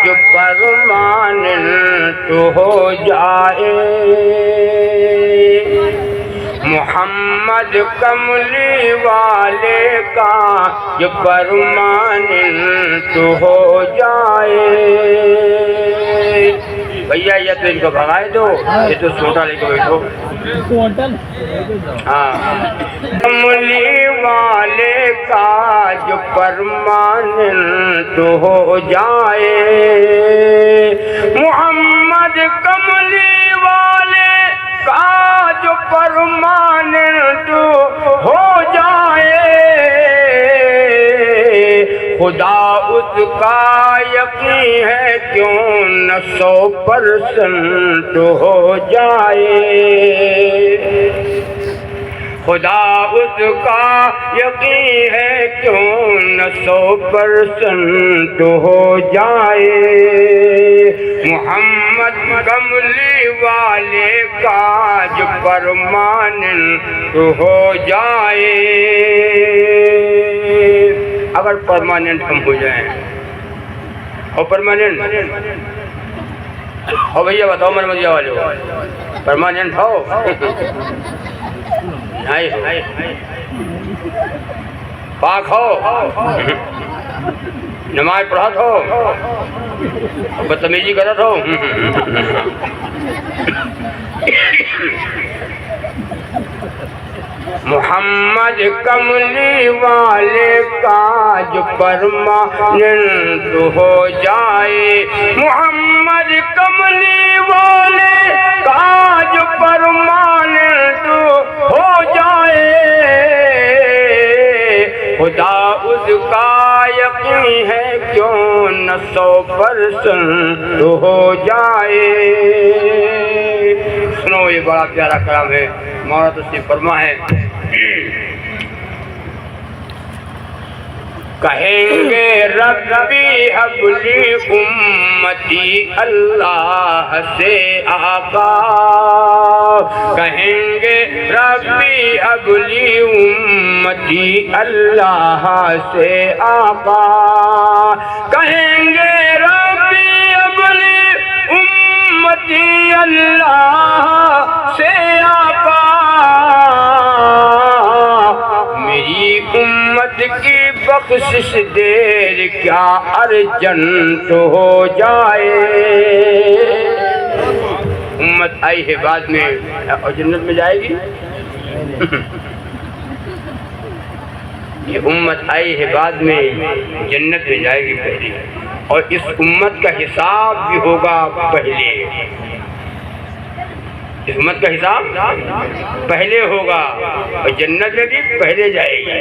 जो परमानेंट हो जाए, मोहम्मद कमली वाले का जो परमानेंट हो जाए। भैया ये तो इनको भगाए दो, ये तो छोटा लेके बैठो। हाँ, कमली वाले का जो परमानेंट हो जाए, मोहम्मद कमली वाले का जो परमानेंट हो जाए, खुदा उसका यकीन है क्यों न 100% हो जाए। खुदा उसका यकीन है क्यों न 100% हो जाए, मोहम्मद कमली वाले का जो परमानेंट हो जाए। अगर परमानेंट हम हो जाएं और परमानेंट हो, भैया बताओ मरमदिया वाले हो, परमानेंट हो? नहीं, पाक हो, नमाज पढ़त हो, बदतमीजी करत हो, मोहम्मद कमली वाले का जो परमानेंट हो जाए, मोहम्मद कमली वाले का जो परमानेंट हो जाए, खुदा उसका यकीन है क्यों न 100% हो जाए। सुनो, ये बड़ा प्यारा कलाम है, मौला तस्लीम फरमा है। कहेंगे रब्बी हबली उम्मती अल्लाह से आका, कहेंगे रब्बी हबली उम्मती अल्लाह से आका, कहेंगे रब्बी हबली उम्मती अल्लाह से आका, मेरी उम्मत की बख्शिश देर क्या अर्जेंट हो जाए। उम्मत आई है बाद में और जन्नत में जाएगी। ये उम्मत आई है बाद में, जन्नत में जाएगी पहले, और इस उम्मत का हिसाब भी होगा पहले। इस उम्मत का हिसाब पहले होगा और जन्नत में भी पहले जाएगी।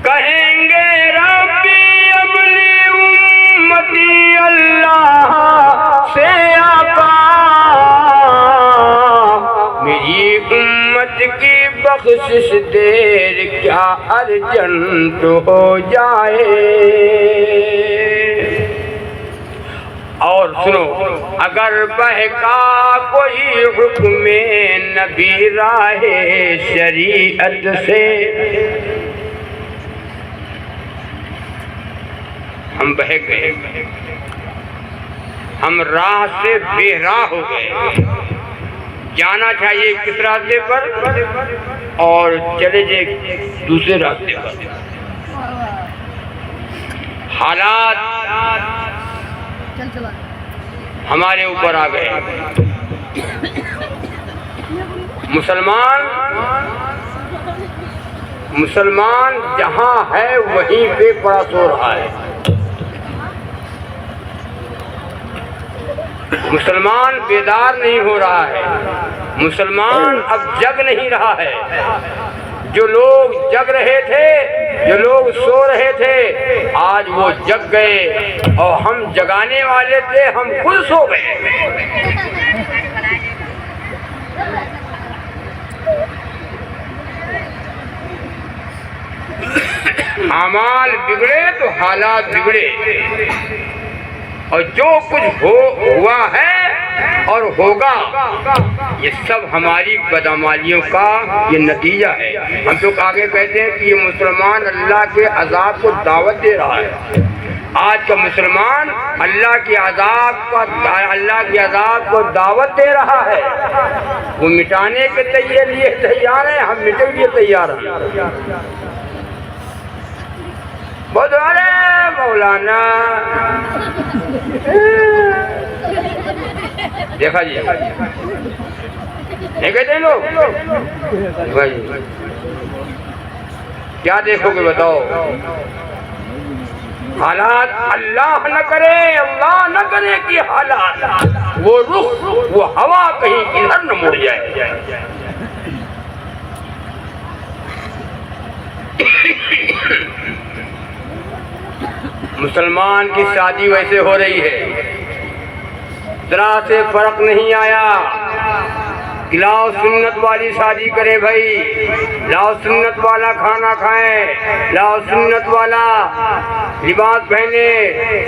कहेंगे रब्बी अबली उम्मती अल्लाह से आका, मेरी उम्मत की बख्शिश देर क्या अर्जेंट हो जाए। और सुनो, अगर बहका कोई हुक्मे नबी राहे शरीयत से, हम बहक गए, हम राह से बेराह हो गए। जाना चाहिए किस रास्ते पर और चले जाए दूसरे रास्ते पर। हालात हमारे ऊपर आ गए। मुसलमान जहाँ है वहीं पे पड़ा सो रहा है। मुसलमान बेदार नहीं हो रहा है, मुसलमान अब जग नहीं रहा है। जो लोग जग रहे थे, जो लोग सो रहे थे, आज वो जग गए और हम जगाने वाले थे, हम खुद सो गए। अमाल बिगड़े तो हालात बिगड़े, और जो कुछ हुआ है और होगा, ये सब हमारी बदअमालियों का ये नतीजा है। हम तो आगे कहते हैं कि ये मुसलमान अल्लाह के अजाब को दावत दे रहा है। आज का मुसलमान अल्लाह के अजाब को दावत दे रहा है। वो मिटाने के लिए तैयार है, हम मिटने के लिए तैयार हैं। बहुत अरे मौलाना देखा जी, नहीं कहते लोग भाई, क्या देखोगे बताओ? हालात अल्लाह न करे, अल्लाह न करे कि हालात वो रुख वो हवा कहीं इधर न मुड़ जाए। मुसलमान की शादी वैसे हो रही है, जरा से फर्क नहीं आया। लाओ सुन्नत वाली शादी करें भाई, लाओ सुन्नत वाला खाना खाएं, लाओ सुन्नत वाला लिबास पहने,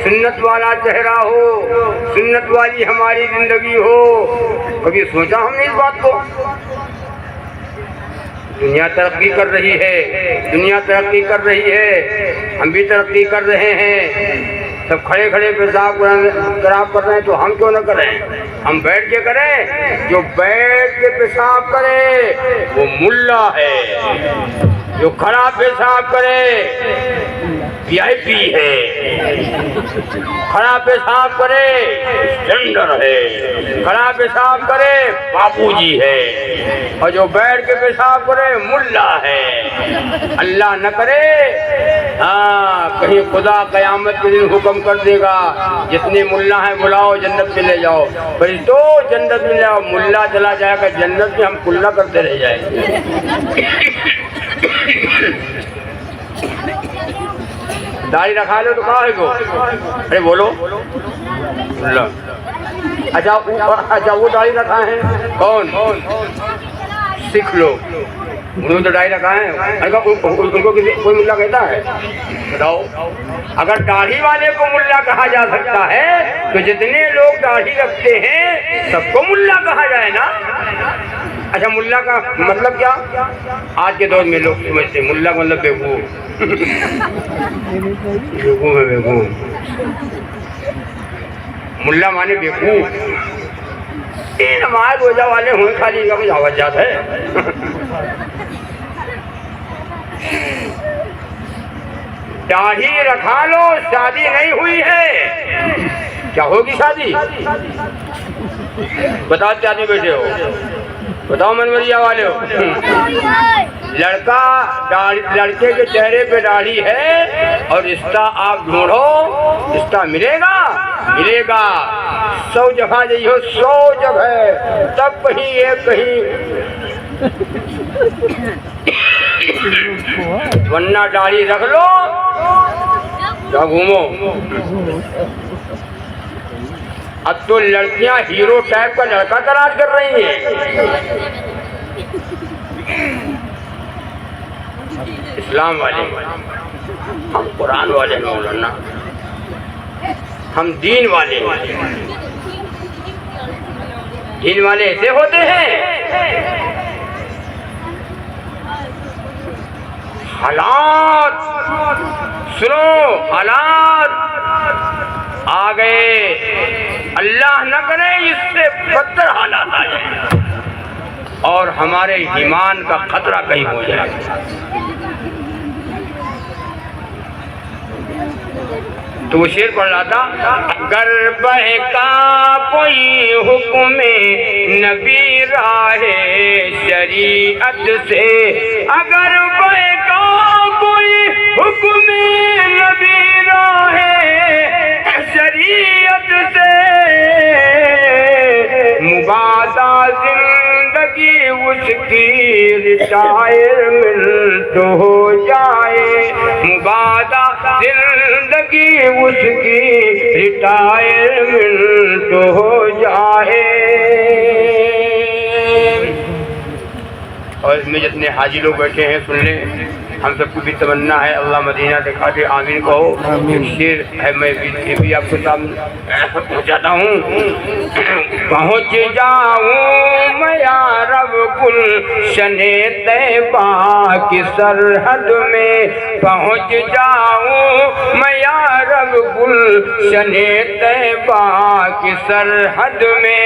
सुन्नत वाला चेहरा हो, सुन्नत वाली हमारी जिंदगी हो। कभी सोचा हमने इस बात को? दुनिया तरक्की कर रही है, दुनिया तरक्की कर रही है, हम भी तरक्की कर रहे हैं। सब खड़े खड़े पेशाब खराब कर रहे हैं, तो हम क्यों न करें? हम बैठ के करें। जो बैठ के पेशाब करे वो मुल्ला है, जो खड़ा पेशाब करे VIP है, खड़ा पेशाब करे स्टैंडर्ड है, खड़ा पेशाब करे बापूजी है, और जो बैठ के पेशाब करे मुल्ला है। अल्लाह न करे कहीं खुदा कयामत के दिन हुक्म कर देगा, जितने मुल्ला हैं बुलाओ जन्नत में ले जाओ। भाई तो जन्नत में जाओ, मुल्ला चला जाएगा जन्नत में, हम कुल्ला करते रह जाएंगे। दाढ़ी रखा लो तो कहा है वो? अरे बोलो। अच्छा वो दाढ़ी रखा है कौन? सिख लोग, उन्होंने तो दाढ़ी रखा है। उनको कोई मुल्ला कहता है? बताओ। अगर दाढ़ी वाले को मुल्ला कहा जा सकता है तो जितने लोग दाढ़ी रखते हैं सबको मुल्ला कहा जाए ना। अच्छा मुल्ला का मतलब क्या? आज के दौर में लोग समझते मुल्ला का मतलब बेवकूफ। बेवकूफ है बेवकूफ, मुल्ला माने बेवकूफ। ये नमाज रोजा वाले हुए खाली का कुछ आवाज जाता है। दाढ़ी रखा लो, शादी नहीं हुई है। क्या होगी शादी? बताओ शादी बैठे हो, बताओ मनमरिया वाले हो। लड़का लड़के के चेहरे पे दाढ़ी है और रिश्ता आप ढूंढो, रिश्ता मिलेगा मिलेगा। 100 जगह जाइयो, 100 जगह, तब कहीं एक कहीं, वरना दाढ़ी रख लो क्या घूमो। अब तो लड़कियां हीरो टाइप का लड़का तलाश कर रही हैं। इस्लाम वाले, हम कुरान वाले मौलाना, हम दीन वाले। दीन वाले ऐसे होते हैं, हालात सुनो, हालात आ गए, अल्लाह न करे इससे बदतर हालात आ जाए और हमारे ईमान का खतरा कहीं हो जाए। तो वो शेर पढ़ रहा था, अगर बहका कोई हुक्म नबी राहे शरीयत से, अगर बहका कोई हुक्म नबी राहे शरीयत से, मुबादा जिंदगी उसकी रिटायरमेंट हो जाए, मुबादा जिंदगी उसकी रिटायरमेंट हो जाए। और इसमें जितने हाजी लोग बैठे हैं सुन लें, हम सबको भी तमन्ना है अल्लाह मदीना दिखा दे, आमीन कहो। एक शेर है, मैं भी आपको सामने पहुँचाता हूँ। पहुँच जाऊँ मैं या रब गुलशने तैबा की सरहद में, पहुँच जाऊँ मैं या रब गुलशने तैबा की सरहद में,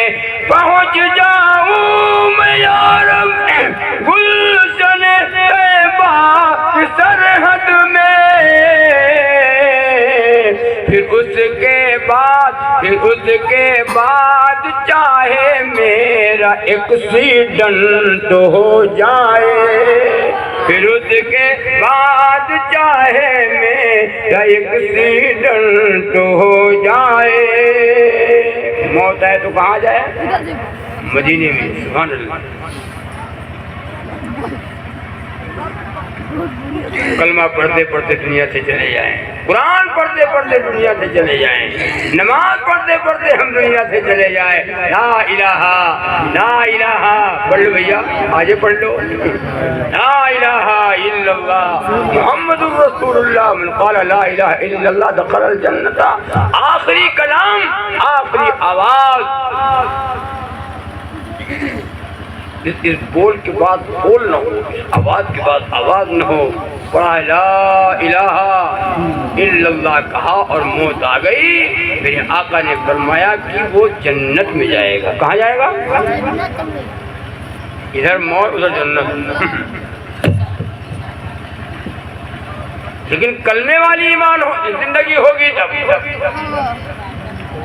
पहुँच जाऊँ मैं या रब गुलशने तैबा की सरहद में। फिर उसके बाद चाहे मेरा एक्सीडेंट हो जाए, फिर उसके बाद चाहे मेरा एक्सीडेंट हो जाए। मौत है तो कहाँ जाए? मदीने में। सुभान अल्लाह। कलमा पढ़ते पढ़ते दुनिया से चले जाएं, कुरान पढ़ते पढ़ते दुनिया से चले जाएं, नमाज पढ़ते पढ़ते हम दुनिया से चले जाएं। ला इलाहा पढ़ लो भैया, आगे पढ़ लो। ला इलाहा इल्लल्लाह मुहम्मदुर रसूलुल्लाह मन क़ाला ला इलाहा इल्लल्लाह दखलल जन्नत। आखिरी कलाम, आखिरी आवाज। इस बोल के बाद बोल न हो, आवाज के बाद आवाज न हो। पढ़ा ला इलाहा इल्लल्लाह कहा और मौत आ गई। मेरे आका ने फरमाया कि वो जन्नत में जाएगा। कहाँ जाएगा? इधर मौत उधर जन्नत। लेकिन कलमे वाली ईमान जिंदगी होगी तब,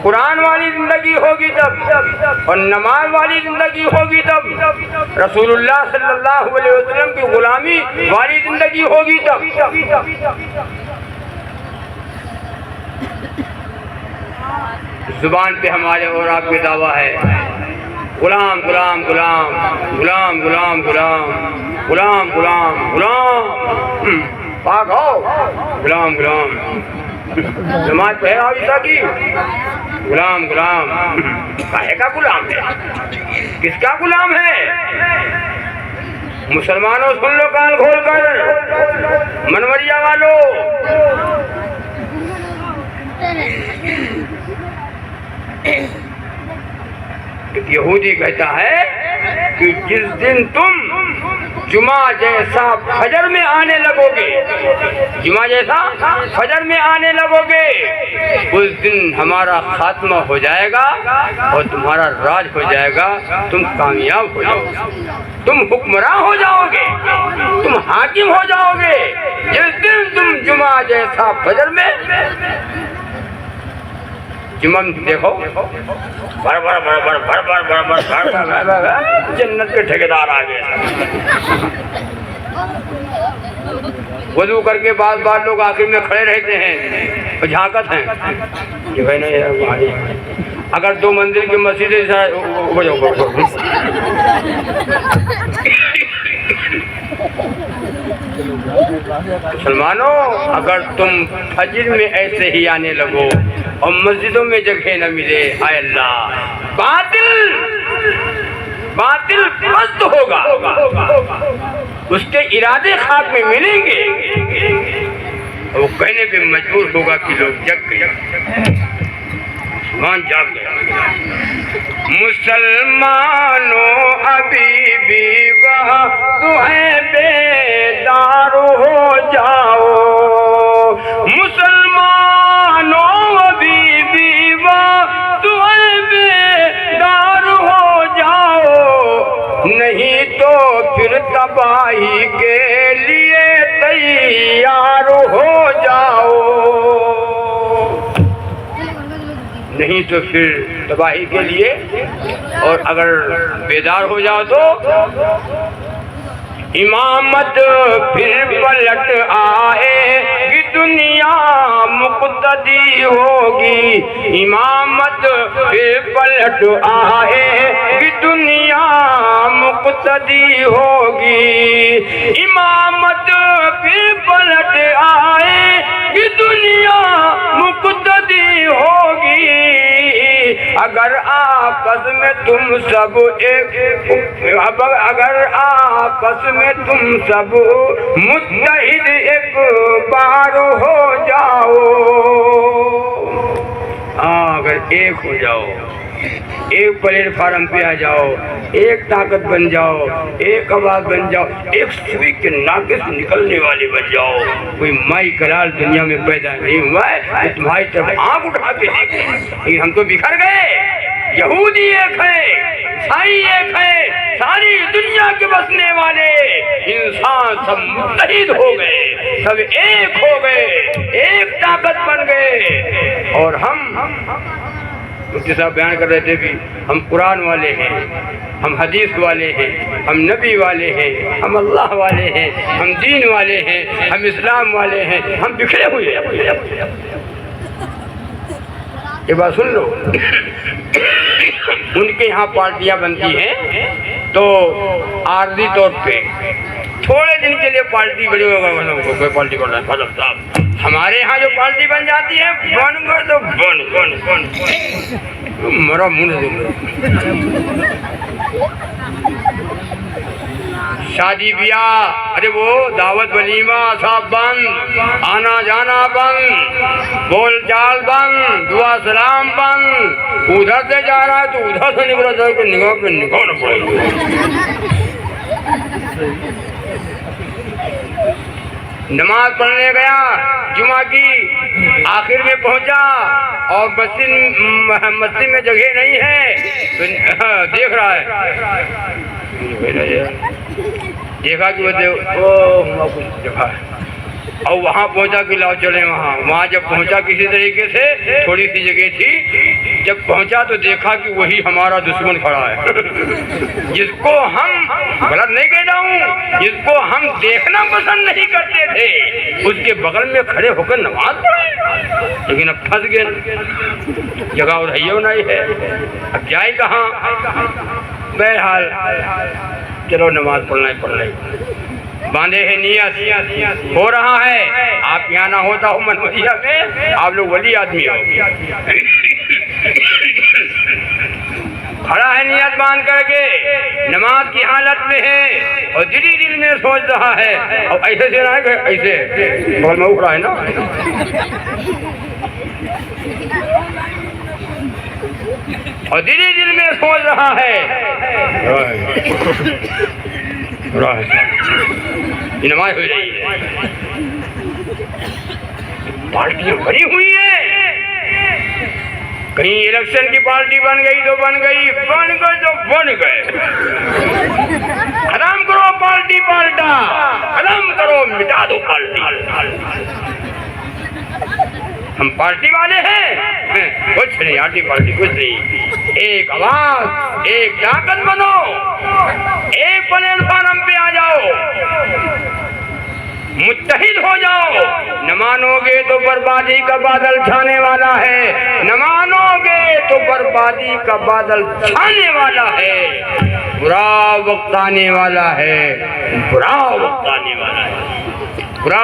कुरान वाली जिंदगी होगी तब, और नमाज वाली जिंदगी होगी तब, रसूलुल्लाह सल्लल्लाहु अलैहि वसल्लम की गुलामी वाली जिंदगी होगी तब। जुबान पे हमारे और आपके दावा है गुलाम गुलाम गुलाम गुलाम गुलाम गुलाम गुलाम गुलाम गुलाम पाक हो गुलाम गुलाम। नमाज पढ़े आविशा की गुलाम गुलाम। काहे का गुलाम है? किसका गुलाम है? मुसलमानों सुन लो कान खोल कर, मनवरिया वालों। एक यहूदी कहता है कि जिस दिन तुम जुमा जैसा फजर में आने लगोगे, जुमा जैसा फजर में आने लगोगे, उस दिन हमारा खात्मा हो जाएगा और तुम्हारा राज हो जाएगा। तुम कामयाब हो जाओगे, तुम हुक्मरान हो जाओगे, तुम हाकिम हो जाओगे। जिस दिन तुम जुमा जैसा फजर में, जुमा देखो भर भर भर भर भर भर भर भर भर भर जन्नत के ठेकेदार आ गए। वजू करके बार बार लोग आखिर में खड़े रहते हैं और झांकत हैं कि भाई नहीं, अगर 2 मंजिल की मस्जिद हो जाओ। मुसलमानों, अगर तुम फजर में ऐसे ही आने लगो और मस्जिदों में जगह न मिले, हाय अल्लाह, बातिल पस्त होगा, उसके इरादे खाक में मिलेंगे। वो कहने पे मजबूर होगा कि लोग जग गए, मान जाग गया। मुसलमानों अभी भी वक्त है, बेदार हो जाओ। मुसलमानों अभी भी वक्त है, बेदार हो जाओ। नहीं तो फिर तबाही के लिए तैयार हो जाओ। नहीं तो फिर तबाही के लिए, और अगर बेदार हो जाओ तो इमामत फिर पलट आएगी, दुनिया मुक़्तदी होगी। इमामत फिर पलट आएगी, दुनिया मुक़्तदी होगी। इमामत फिर पलट आएगी, दुनिया मुक़्तदी होगी। अगर आपस में तुम सब अगर आपस में तुम सब मुत्तहिद मुत्तहिद एक बार हो जाओ। हाँ, अगर एक हो जाओ, एक प्लेटफार्म पे आ जाओ, एक ताकत बन जाओ, एक आवाज बन जाओ, एक सुई के नाके से निकलने वाले बन जाओ। कोई माई कलाल दुनिया में पैदा नहीं हुआ है तुम्हारी तरफ आंख उठा के देखे। हम तो बिखर गए। यहूदी एक है, ईसाई एक है, सारी दुनिया के बसने वाले इंसान सब मुत्तहिद हो गए, सब एक हो गए, एक ताकत बन गए। और हम मुफ्ती साहब बयान कर रहे थे कि हम कुरान वाले हैं, हम हदीस वाले हैं, हम नबी वाले हैं, हम अल्लाह वाले हैं, हम दीन वाले हैं, हम इस्लाम वाले हैं, हम बिखरे हुए हैं। ये बात सुन लो। उनके यहाँ पार्टियां बनती हैं तो आर्जी तौर पे थोड़े दिन के लिए पार्टी बड़ी कोई पार्टी बन रहा है साहब। हमारे यहाँ जो पार्टी बन जाती है बन गए तो बन मरा मुंह। शादी ब्याह, अरे वो दावत वलीमा सब बंद, आना जाना बंद, बोल चाल बंद, दुआ सलाम बंद। उधर से जा रहा है तो उधर से निकला जाए, निगाह पे निगाह न पड़ेगी। नमाज पढ़ने गया जुमा की, आखिर में पहुंचा और मस्जिद में जगह नहीं है तो देख रहा है, देखा कि वो कुछ जगह है और वहाँ पहुंचा कि लाओ चले वहाँ जब पहुंचा किसी तरीके से थोड़ी सी जगह थी, जब पहुंचा तो देखा कि वही हमारा दुश्मन खड़ा है। जिसको हम गलत नहीं कह रहा हूँ, जिसको हम देखना पसंद नहीं करते थे उसके बगल में खड़े होकर नमाज पढ़े, लेकिन अब फंस गए, जगह और है नहीं है, अब जाए कहाँ। बहरहाल चलो नमाज पढ़ना ही पढ़ना, बांधे है नियत, हो रहा है। आप यहाँ ना होता हो मनमरिया में, आप लोग वली आदमी हो। खड़ा है नियत बांध करके, नमाज की हालत में है और दिल में सोच रहा है। और ऐसे से रहा है, ऐसे बगल में उखड़ा है ना, और दिल में सोच रहा है नमाज हो रही है। पार्टियां बनी हुई है, कहीं इलेक्शन की पार्टी बन गई तो बन गई, बन गए तो बन गए। खत्म करो पार्टी पाल्टा, खत्म करो, मिटा दो पार्टी। हम पार्टी वाले हैं, कुछ नहीं, आर्टी पार्टी कुछ नहीं। एक आवाज, एक ताकत बनो, एक प्लेटफार्म पे आ जाओ, मुत्तहिद हो जाओ। न मानोगे तो बर्बादी का बादल छाने वाला है, न मानोगे तो बर्बादी का बादल छाने वाला है। बुरा वक्त आने वाला है, बुरा वक्त आने वाला है, बुरा